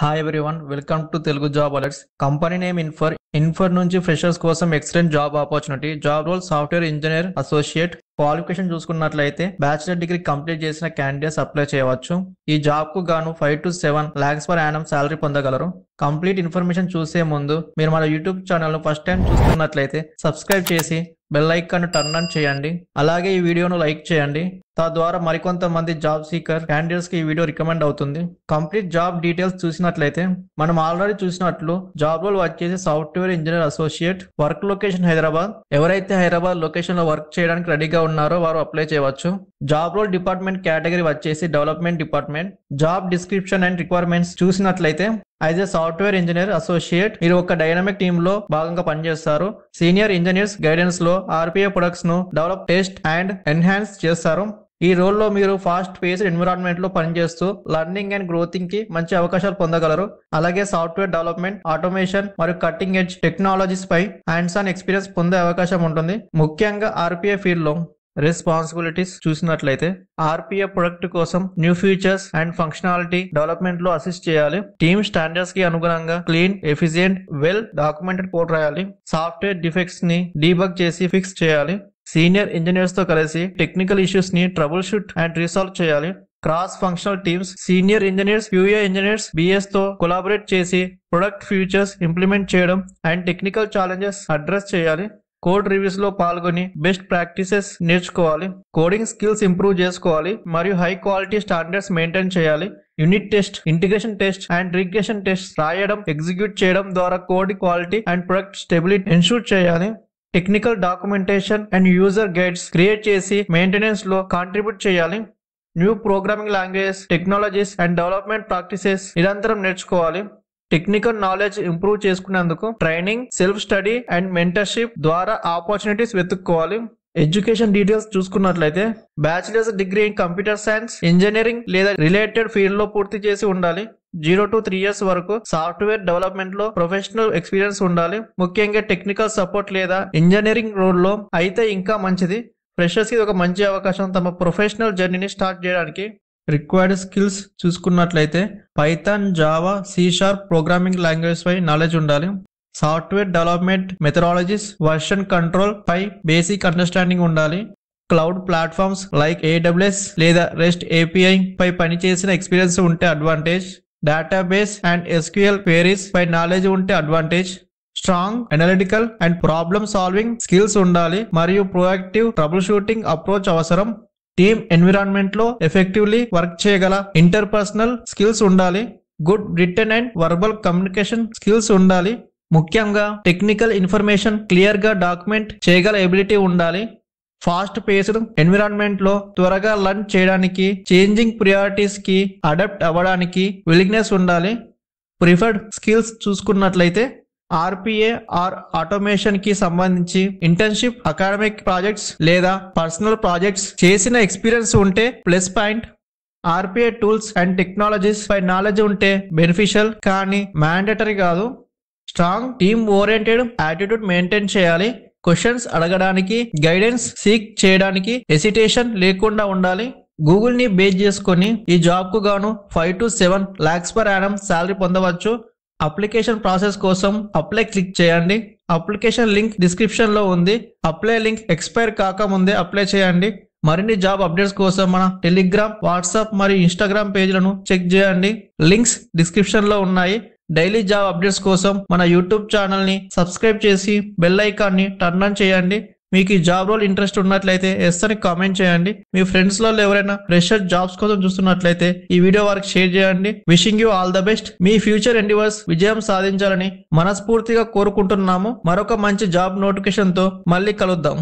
Hi everyone, welcome to Telugu job alerts. Company name Infor నుంచి freshers కోసం excellent job opportunity. Job role software engineer associate. Qualification చూసుకున్నట్లయితే bachelor degree complete చేసిన candidates apply చేయవచ్చు. ఈ job కు గాను 5 to 7 lakhs per annum salary పొందగలరు. Complete information చూసే ముందు మీరు మన యూట్యూబ్ ఛానల్ ను ఫస్ట్ టైం చూస్తున్నట్లయితే సబ్స్క్రైబ్ చేసి బెల్ ఐకాన్ టర్న్ ఆన్ చేయండి. అలాగే ఈ వీడియోను లైక్ చేయండి. తద్వారా మరికొంతమంది జాబ్ సీకర్ క్యాండిడేట్స్ కి ఈ వీడియో రికమెండ్ అవుతుంది. కంప్లీట్ జాబ్ డీటెయిల్స్ చూసినట్లయితే మనం ఆల్రెడీ చూసినట్లు జాబ్ రోల్ వచ్చేసి software engineer associate. Work location Hyderabad. ఎవరైతే హైదరాబాద్ లొకేషన్ లో వర్క్ చేయడానికి రెడీగా ఉన్నారో వారు అప్లై చేయవచ్చు. జాబ్ రోల్ డిపార్ట్మెంట్ కేటగిరీ వచ్చేసి development department. Job description and requirements చూసినట్లయితే as a software engineer associate మీరు ఒక డైనమిక్ టీమ్ లో భాగంగా పనిచేస్తారు. సీనియర్ ఇంజనీర్స్ గైడెన్స్ లో ఆర్పిఏ ప్రొడక్ట్స్ ను డెవలప్, టెస్ట్ అండ్ ఎన్హాన్స్ చేస్తారు. ఈ రోల్లో మీరు ఫాస్ట్ పేస్డ్ ఎన్విరాన్మెంట్ లో పనిచేస్తూ లర్నింగ్ అండ్ గ్రోతింగ్ కి మంచి అవకాశాలు పొందగలరు. అలాగే సాఫ్ట్వేర్ డెవలప్మెంట్, ఆటోమేషన్ మరియు కట్టింగ్ ఎడ్జ్ టెక్నాలజీస్ పై హ్యాండ్స్ ఆన్ ఎక్స్పీరియన్స్ పొందే అవకాశం ఉంటుంది. ముఖ్యంగా ఆర్పిఏ ఫీల్డ్ లో రెస్పాన్సిబిలిటీస్ చూసినట్లయితే ఆర్పిఏ ప్రొడక్ట్ కోసం new features and functionality development లో అసిస్ట్ చేయాలి. టీమ్ స్టాండర్డ్స్ కి అనుగుణంగా clean, efficient, well documented code రాయాలి. సాఫ్ట్వేర్ డిఫెక్ట్స్ ని డీబగ్ చేసి ఫిక్స్ చేయాలి. సీనియర్ ఇంజనీర్స్ తో కలిసి టెక్నికల్ ఇష్యూస్ ని ట్రబుల్ షూట్ అండ్ రీసాల్వ్ చేయాలి. Cross functional teams, senior engineers, QA engineers, BS తో కొలాబరేట్ చేసి ప్రొడక్ట్ ఫీచర్స్ ఇంప్లిమెంట్ చేయడం అండ్ టెక్నికల్ ఛాలెంజెస్ అడ్రస్ చేయాలి. కోడ్ రివ్యూస్ లో పాల్గొని బెస్ట్ ప్రాక్టీసెస్ నేర్చుకోవాలి. కోడింగ్ స్కిల్స్ ఇంప్రూవ్ చేసుకోవాలి మరియు హై క్వాలిటీ స్టాండర్డ్స్ మెయింటైన్ చేయాలి. Unit test, integration test and regression test రాయడం, ఎగ్జిక్యూట్ చేయడం ద్వారా code quality and product stability ensure చేయాలి. Technical documentation and user guides create చేసి మెయింటెనెన్స్ లో కాంట్రిబ్యూట్ చేయాలి. New programming languages, technologies and development practices నిరంతరం నేర్చుకోవాలి. టెక్నికల్ నాలెడ్జ్ ఇంప్రూవ్ చేసుకునేందుకు training, self study and mentorship ద్వారా ఆపర్చునిటీస్ వెతుక్కోవాలి. ఎడ్యుకేషన్ డీటెయిల్స్ చూసుకున్నట్లయితే bachelors degree in computer science, engineering లేదా రిలేటెడ్ ఫీల్డ్ లో పూర్తి చేసి ఉండాలి. 0 to 3 years వరకు సాఫ్ట్వేర్ డెవలప్మెంట్ లో ప్రొఫెషనల్ ఎక్స్పీరియన్స్ ఉండాలి. ముఖ్యంగా టెక్నికల్ సపోర్ట్ లేదా ఇంజనీరింగ్ రోల్ లో అయితే ఇంకా మంచిది. ఫ్రెషర్స్ కి ఒక మంచి అవకాశం తమ ప్రొఫెషనల్ జర్నీని స్టార్ట్ చేయడానికి. రిక్వైర్డ్ స్కిల్స్ చూసుకున్నట్లయితే Python, Java, C# programming language పై నాలెడ్జ్ ఉండాలి. Software development methodologies, version control పై బేసిక్ అండర్స్టాండింగ్ ఉండాలి. క్లౌడ్ ప్లాట్ఫామ్స్ లైక్ AWS లేదా REST API పై పనిచేసిన ఎక్స్పీరియన్స్ ఉంటే advantage. Database and SQL queries పై నాలెడ్జ్ ఉంటే advantage. Strong analytical and problem solving skills ఉండాలి మరియు ప్రోయాక్టివ్ ట్రబుల్ షూటింగ్ అప్రోచ్ అవసరం. టీమ్ ఎన్విరాన్మెంట్ లో ఎఫెక్టివ్లీ వర్క్ చేయగల ఇంటర్పర్సనల్ స్కిల్స్ ఉండాలి. Good written and verbal communication skills ఉండాలి. ముఖ్యంగా టెక్నికల్ ఇన్ఫర్మేషన్ క్లియర్ గా డాక్యుమెంట్ చేయగల ఎబిలిటీ ఉండాలి. ఫాస్ట్ పేస్డ్ ఎన్విరాన్మెంట్ లో త్వరగా లర్న్ చేయడానికి, చేంజింగ్ ప్రియారిటీస్ కి అడాప్ట్ అవ్వడానికి విలిగ్నెస్ ఉండాలి. ప్రిఫర్డ్ స్కిల్స్ చూసుకున్నట్లయితే ఆర్పిఏ ఆర్ ఆటోమేషన్ కి సంబంధించి ఇంటర్న్షిప్, అకాడమిక్ ప్రాజెక్ట్స్ లేదా పర్సనల్ ప్రాజెక్ట్స్ చేసిన ఎక్స్పీరియన్స్ ఉంటే plus point. RPA tools and technologies పై నాలెడ్జ్ ఉంటే బెనిఫిషియల్ కానీ మ్యాండేటరీ కాదు. Strong team oriented attitude maintain చేయాలి. క్వశ్చన్స్ అడగడానికి, గైడెన్స్ సీక్ చేయడానికి హెసిటేషన్ లేకుండా ఉండాలి. గూగుల్ ని బేస్ చేసుకొని ఈ జాబ్ కు గాను 5 to 7 lakhs per annum salary పొందవచ్చు. అప్లికేషన్ ప్రాసెస్ కోసం అప్లై క్లిక్ చేయండి. అప్లికేషన్ లింక్ డిస్క్రిప్షన్ లో ఉంది. అప్లై లింక్ ఎక్స్పైర్ కాకముందే అప్లై చేయండి. మరిన్ని జాబ్ అప్డేట్స్ కోసం మన టెలిగ్రామ్, వాట్సాప్ మరియు ఇన్స్టాగ్రామ్ పేజ్లను చెక్ చేయండి. లింక్స్ డిస్క్రిప్షన్ లో ఉన్నాయి. డైలీ జాబ్ అప్డేట్స్ కోసం మన యూట్యూబ్ ఛానల్ ని సబ్స్క్రైబ్ చేసి బెల్ ఐకాన్ ని టర్న్ ఆన్ చేయండి. మీకు ఈ జాబ్ రోల్ ఇంట్రెస్ట్ ఉన్నట్లయితే ఎస్ అని కామెంట్ చేయండి. మీ ఫ్రెండ్స్ లో ఎవరైనా ఫ్రెషర్ జాబ్స్ కోసం చూస్తున్నట్లయితే ఈ వీడియో వారికి షేర్ చేయండి. Wishing you all the best. Me future endeavours విజయం సాధించాలని మనస్ఫూర్తిగా కోరుకుంటున్నాము. మరొక మంచి జాబ్ నోటిఫికేషన్ తో మళ్ళీ కలుద్దాం.